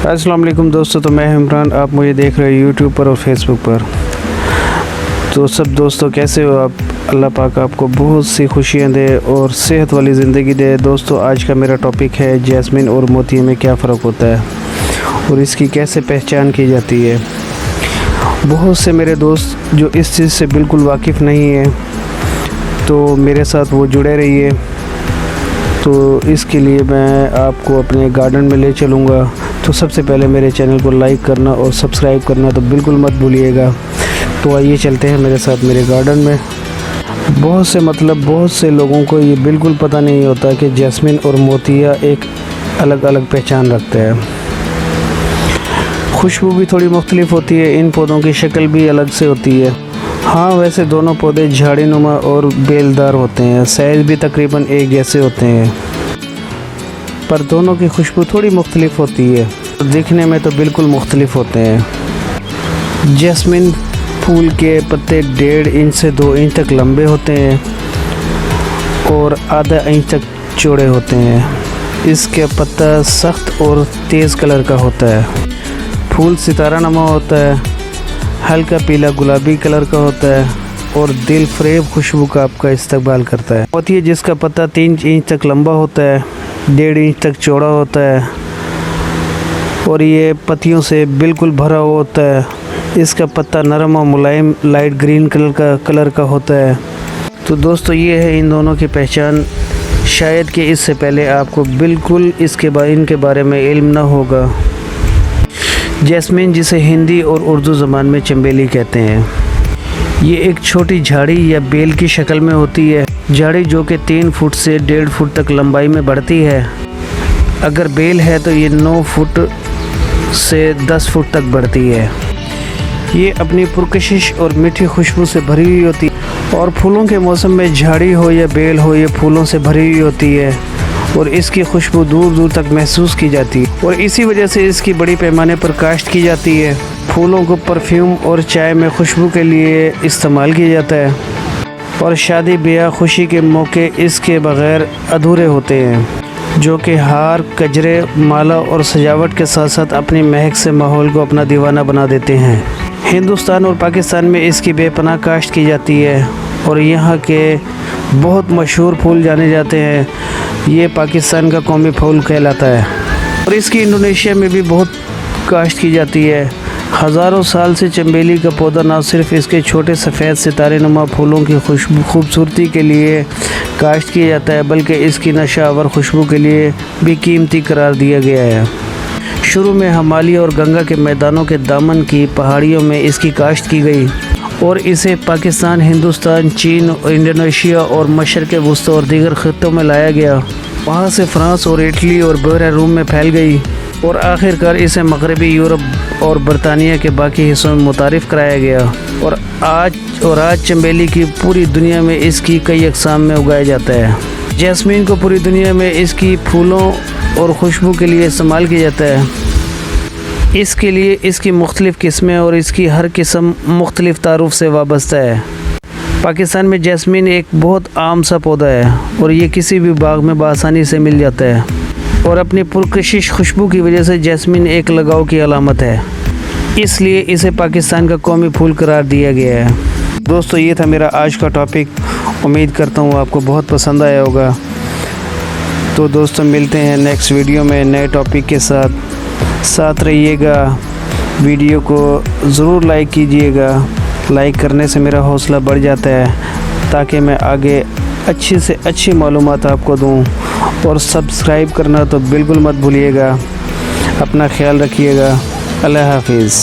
अस्सलाम वालेकुम दोस्तों, तो मैं इमरान, आप मुझे देख रहे हो यूट्यूब पर और फेसबुक पर। तो सब दोस्तों कैसे हो आप? अल्लाह पाक आपको बहुत सी खुशियाँ दे और सेहत वाली ज़िंदगी दे। दोस्तों आज का मेरा टॉपिक है जैस्मिन और मोतिया में क्या फ़र्क होता है और इसकी कैसे पहचान की जाती है। बहुत से मेरे दोस्त जो इस चीज़ से बिल्कुल वाकिफ़ नहीं है, तो मेरे साथ वो जुड़े रहिए। तो इसके लिए मैं आपको अपने गार्डन में ले चलूँगा। तो सबसे पहले मेरे चैनल को लाइक करना और सब्सक्राइब करना तो बिल्कुल मत भूलिएगा। तो आइए चलते हैं मेरे साथ मेरे गार्डन में। बहुत से लोगों को ये बिल्कुल पता नहीं होता कि जैस्मिन और मोतिया एक अलग अलग पहचान रखते हैं। खुशबू भी थोड़ी मुख्तलिफ होती है, इन पौधों की शक्ल भी अलग से होती है। हाँ, वैसे दोनों पौधे झाड़ी नुमा और बेलदार होते हैं, साइज़ भी तकरीबन एक जैसे होते हैं, पर दोनों की खुशबू थोड़ी मुख्तलिफ होती है। दिखने में तो बिल्कुल मुख्तलिफ होते हैं। जैस्मिन फूल के पत्ते 1.5 इंच से 2 इंच तक लंबे होते हैं और आधा इंच तक चौड़े होते हैं। इसके पत्ता सख्त और तेज़ कलर का होता है। फूल सितारा नमा होता है, हल्का पीला गुलाबी कलर का होता है और दिल फरेब खुशबू का आपका इस्तेमाल करता है। मोतिया जिसका पत्ता 3 इंच तक लंबा होता है, 1.5 इंच तक चौड़ा होता है और ये पत्तियों से बिल्कुल भरा हुआ होता है। इसका पत्ता नरम और मुलायम लाइट ग्रीन कलर का होता है। तो दोस्तों ये है इन दोनों की पहचान। शायद कि इससे पहले आपको बिल्कुल इनके बारे में इल्म ना होगा। जैस्मिन, जिसे हिंदी और उर्दू ज़बान में चंबेली कहते हैं, ये एक छोटी झाड़ी या बेल की शक्ल में होती है। झाड़ी जो कि 3 फुट से 1.5 फुट तक लंबाई में बढ़ती है। अगर बेल है तो ये 9 फुट से 10 फुट तक बढ़ती है। ये अपनी पुरकशिश और मीठी खुशबू से भरी हुई होती है और फूलों के मौसम में झाड़ी हो या बेल हो, ये फूलों से भरी हुई होती है और इसकी खुशबू दूर दूर तक महसूस की जाती है और इसी वजह से इसकी बड़ी पैमाने पर काश्त की जाती है। फूलों को परफ्यूम और चाय में खुशबू के लिए इस्तेमाल किया जाता है और शादी ब्याह खुशी के मौके इसके बग़ैर अधूरे होते हैं, जो कि हार, गजरे, माला और सजावट के साथ साथ अपनी महक से माहौल को अपना दीवाना बना देते हैं। हिंदुस्तान और पाकिस्तान में इसकी बेपनाह काश्त की जाती है और यहाँ के बहुत मशहूर फूल जाने जाते हैं। ये पाकिस्तान का कौमी फूल कहलाता है और इसकी इंडोनेशिया में भी बहुत काश्त की जाती है। हज़ारों साल से चंबेली का पौधा न सिर्फ इसके छोटे सफ़ेद सितारे नुमा फूलों की खूबसूरती के लिए काश्त किया जाता है, बल्कि इसकी नशावर खुशबू के लिए भी कीमती करार दिया गया है। शुरू में हिमालय और गंगा के मैदानों के दामन की पहाड़ियों में इसकी काश्त की गई और इसे पाकिस्तान, हिंदुस्तान, चीन, इंडोनेशिया और मशरक़ वस्ती और दीगर खित्तों में लाया गया। वहाँ से फ्रांस और इटली और बहरा रूम में फैल गई और आखिरकार इसे मगरबी यूरोप और बरतानिया के बाकी हिस्सों में मुतारिफ़ कराया गया और आज चंबेली की पूरी दुनिया में इसकी कई अक़साम में उगाया जाता है। जैस्मिन को पूरी दुनिया में इसकी फूलों और खुशबू के लिए इस्तेमाल किया जाता है। इसके लिए इसकी मुख्तलिफ़ किस्में और इसकी हर किस्म मुख्तलिफ़ तारुफ से वाबस्ता है। पाकिस्तान में जैस्मिन एक बहुत आम सा पौधा है और ये किसी भी बाग में बआसानी से मिल जाता है और अपनी पुरकशिश खुशबू की वजह से जैस्मिन एक लगाव की अलामत है, इसलिए इसे पाकिस्तान का कौमी फूल करार दिया गया है। दोस्तों ये था मेरा आज का टॉपिक। उम्मीद करता हूँ आपको बहुत पसंद आया होगा। तो दोस्तों मिलते हैं नेक्स्ट वीडियो में नए टॉपिक के साथ रहिएगा। वीडियो को ज़रूर लाइक कीजिएगा। लाइक करने से मेरा हौसला बढ़ जाता है ताकि मैं आगे अच्छी से अच्छी मालूमात आपको दूं और सब्सक्राइब करना तो बिल्कुल मत भूलिएगा। अपना ख्याल रखिएगा। अल्लाह हाफिज़।